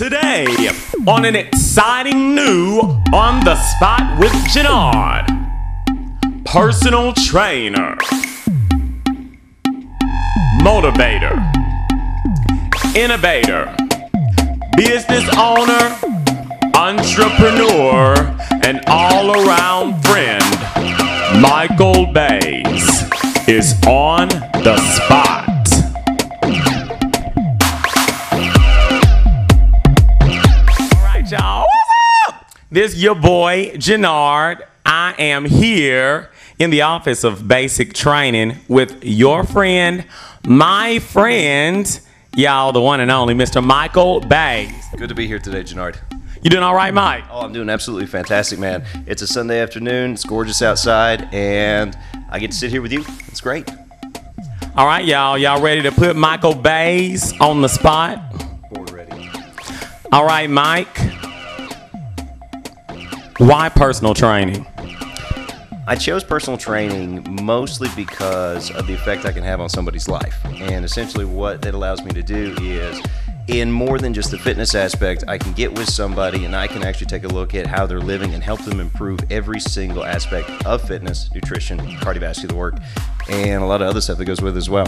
Today, on an exciting new On the Spot with Janard, personal trainer, motivator, innovator, business owner, entrepreneur, and all-around friend, Micahel Baes is on the spot. Y'all, what's up? This is your boy Janard. I am here in the office of basic training with your friend, my friend, y'all, the one and only Mr. Micahel Baes. Good to be here today, Janard. You doing all right, Mike? Oh, I'm doing absolutely fantastic, man. It's a Sunday afternoon. It's gorgeous outside, and I get to sit here with you. It's great. All right, y'all. Y'all ready to put Micahel Baes on the spot? We're ready. All right, Mike. Why personal training? I chose personal training mostly because of the effect I can have on somebody's life. And essentially what that allows me to do is, in more than just the fitness aspect, I can get with somebody and I can actually take a look at how they're living and help them improve every single aspect of fitness, nutrition, cardiovascular work, and a lot of other stuff that goes with it as well.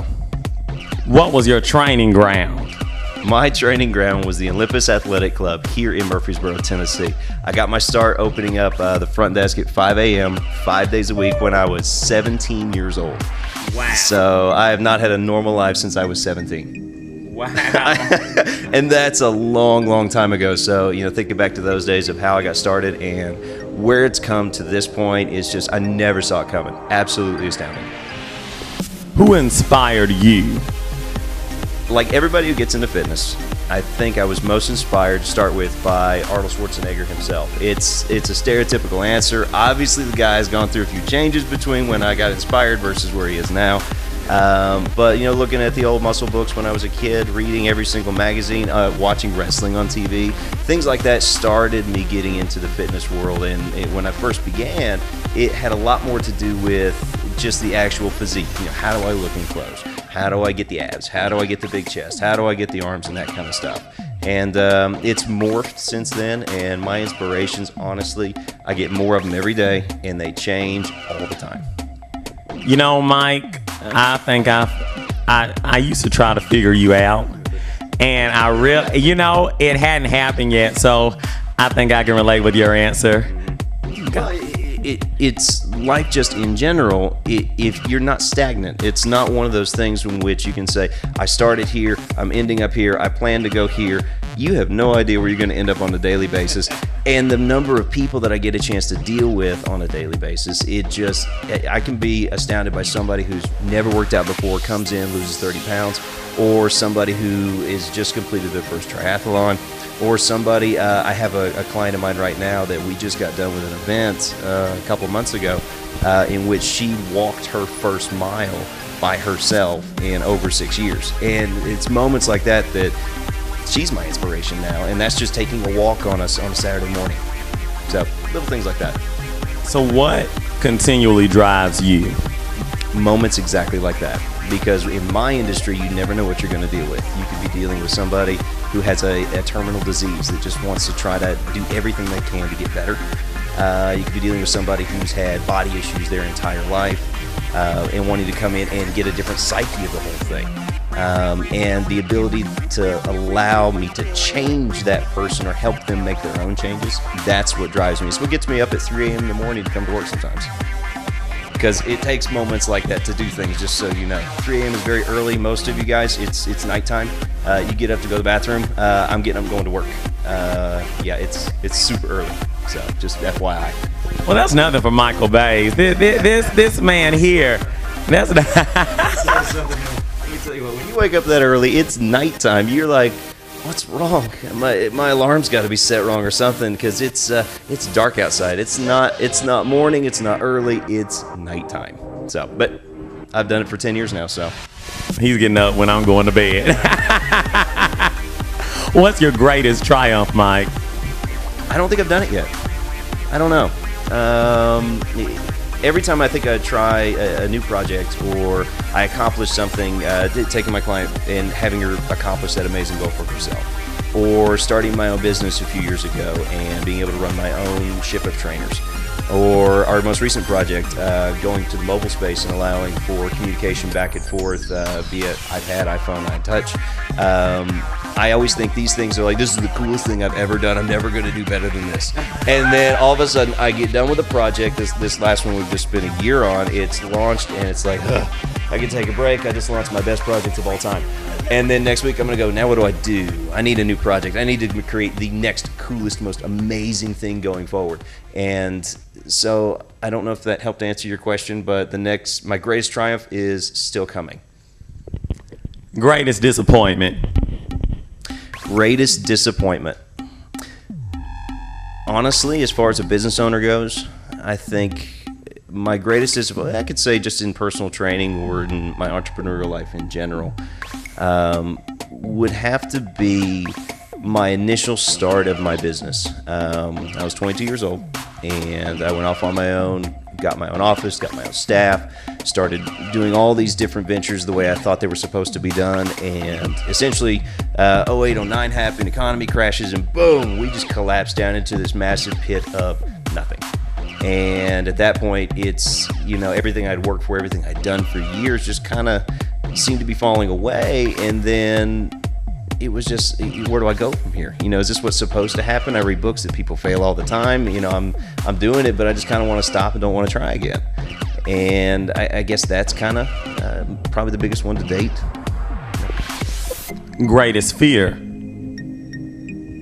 What was your training ground? My training ground was the Olympus Athletic Club here in Murfreesboro, Tennessee. I got my start opening up the front desk at 5 a.m. 5 days a week when I was 17 years old. Wow. So I have not had a normal life since I was 17. Wow. And that's a long, long time ago. So, you know, thinking back to those days of how I got started and where it's come to this point is just, I never saw it coming. Absolutely astounding. Who inspired you? Like everybody who gets into fitness, I think I was most inspired to start with by Arnold Schwarzenegger himself. It's a stereotypical answer. Obviously, the guy has gone through a few changes between when I got inspired versus where he is now. But, you know, looking at the old muscle books when I was a kid, reading every single magazine, watching wrestling on TV, things like that started me getting into the fitness world. And when I first began, it had a lot more to do with just the actual physique. You know, how do I look in clothes? How do I get the abs? How do I get the big chest? How do I get the arms and that kind of stuff? And it's morphed since then, and my inspirations, honestly, I get more of them every day, and they change all the time. You know, Mike, I think I used to try to figure you out, and I really, you know, it hadn't happened yet, so I think I can relate with your answer. Well, it's life just in general. If you're not stagnant, it's not one of those things in which you can say, I started here, I'm ending up here, I plan to go here. You have no idea where you're going to end up on a daily basis. And the number of people that I get a chance to deal with on a daily basis, I can be astounded by somebody who's never worked out before, comes in, loses 30 pounds, or somebody who is just completed their first triathlon, or somebody, I have a client of mine right now that we just got done with an event a couple months ago in which she walked her first mile by herself in over 6 years. And it's moments like that that she's my inspiration now, and that's just taking a walk on a Saturday morning. So little things like that. So what continually drives you? Moments exactly like that. Because in my industry, you never know what you're going to deal with. You could be dealing with somebody who has a terminal disease that just wants to try to do everything they can to get better. You could be dealing with somebody who's had body issues their entire life and wanting to come in and get a different psyche of the whole thing. And the ability to allow me to change that person or help them make their own changes, that's what drives me. It's what gets me up at 3 a.m. in the morning to come to work sometimes. Because it takes moments like that to do things, just so you know. 3 a.m. is very early. Most of you guys, it's nighttime. You get up to go to the bathroom. I'm getting up and going to work. Yeah, it's super early. So just FYI. Well, that's nothing for Micahel Baes. This man here, that's not. Let me tell you what, when you wake up that early, it's nighttime. You're like, what's wrong? My alarm's got to be set wrong or something, because it's dark outside. It's not morning. It's not early. It's nighttime. So, but I've done it for 10 years now. So he's getting up when I'm going to bed. What's your greatest triumph, Mike? I don't think I've done it yet. I don't know. Every time I think I try a new project or I accomplished something, taking my client and having her accomplish that amazing goal for herself. Or starting my own business a few years ago and being able to run my own ship of trainers. Or our most recent project, going to the mobile space and allowing for communication back and forth via iPad, iPhone, iTouch. I always think these things are like, this is the coolest thing I've ever done. I'm never going to do better than this. And then all of a sudden, I get done with the project. This last one we've just spent a year on. It's launched, and it's like, I can take a break. I just launched my best project of all time. And then next week, I'm going to go, now what do I do? I need a new project. I need to create the next coolest, most amazing thing going forward. And so I don't know if that helped answer your question, but my greatest triumph is still coming. Greatest disappointment. Greatest disappointment. Honestly, as far as a business owner goes, I think my greatest disappointment, I could say just in personal training or in my entrepreneurial life in general, would have to be my initial start of my business. I was 22 years old, and I went off on my own, got my own office, got my own staff, started doing all these different ventures the way I thought they were supposed to be done, and essentially 08, 09 happened, economy crashes, and boom, we just collapsed down into this massive pit of nothing. And at that point, it's, everything I'd worked for, everything I'd done for years just kind of seemed to be falling away, and then it was just, where do I go from here? Is this what's supposed to happen? I read books that people fail all the time. I'm doing it, but I just kind of want to stop and don't want to try again. And I guess that's kind of probably the biggest one to date. Greatest fear.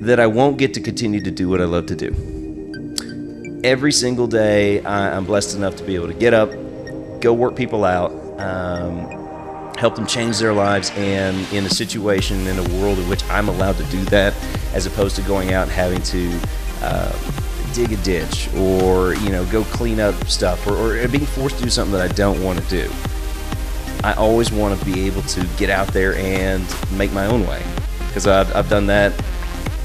That I won't get to continue to do what I love to do. Every single day, I'm blessed enough to be able to get up, go work people out, help them change their lives, and in a situation, in a world in which I'm allowed to do that, as opposed to going out and having to dig a ditch or go clean up stuff or being forced to do something that I don't want to do. I always want to be able to get out there and make my own way, because I've done that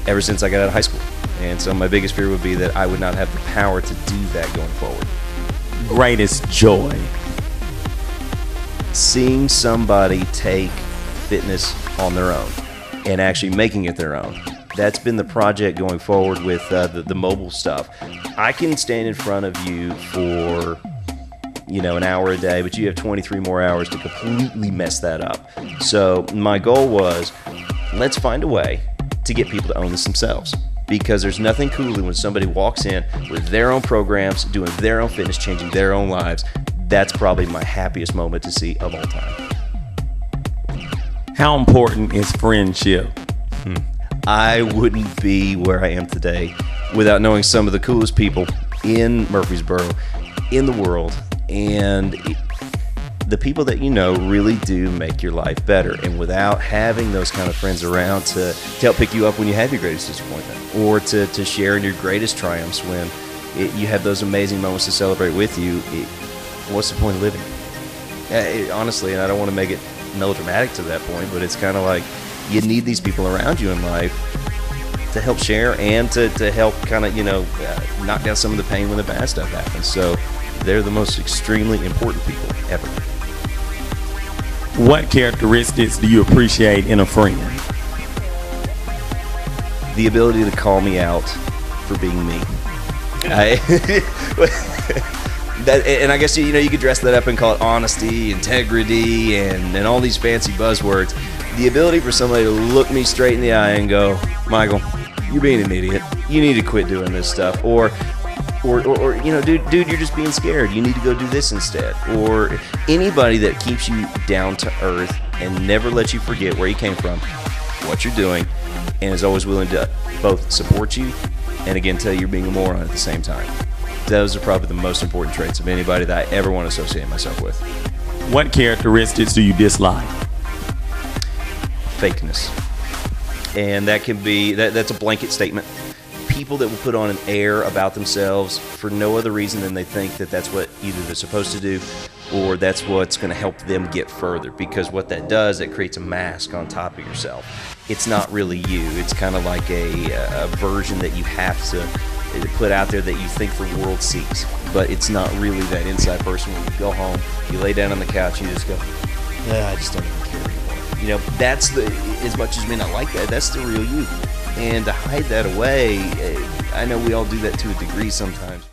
ever since I got out of high school. And so my biggest fear would be that I would not have the power to do that going forward. Greatest joy. Seeing somebody take fitness on their own and actually making it their own. That's been the project going forward with the mobile stuff. I can stand in front of you for an hour a day, but you have 23 more hours to completely mess that up. So my goal was, let's find a way to get people to own this themselves. Because there's nothing cooler when somebody walks in with their own programs, doing their own fitness, changing their own lives. That's probably my happiest moment to see of all time. How important is friendship? I wouldn't be where I am today without knowing some of the coolest people in Murfreesboro, in the world, and the people that really do make your life better. And without having those kind of friends around to help pick you up when you have your greatest disappointment, or to share in your greatest triumphs when you have those amazing moments to celebrate with you, what's the point of living? Honestly, and I don't want to make it melodramatic to that point, but it's kind of like you need these people around you in life to help share and to help kind of, knock down some of the pain when the bad stuff happens. So they're the most extremely important people ever. What characteristics do you appreciate in a friend? The ability to call me out for being me. And I guess you could dress that up and call it honesty, integrity, and all these fancy buzzwords. The ability for somebody to look me straight in the eye and go, Michael, you're being an idiot. You need to quit doing this stuff. Or dude, you're just being scared. You need to go do this instead. Or anybody that keeps you down to earth and never lets you forget where you came from, what you're doing, and is always willing to both support you and again tell you you're being a moron at the same time. Those are probably the most important traits of anybody that I ever want to associate myself with. What characteristics do you dislike? Fakeness. And that can be, that's a blanket statement. People that will put on an air about themselves for no other reason than they think that that's what either they're supposed to do or that's what's going to help them get further. Because what that does, it creates a mask on top of yourself. It's not really you. It's kind of like a version that you have to put out there that you think the world sees. But it's not really that inside person. When you go home, you lay down on the couch, you just go, I just don't even care anymore. You know, that's the, as much as you may not like that, that's the real you. And to hide that away, I know we all do that to a degree sometimes.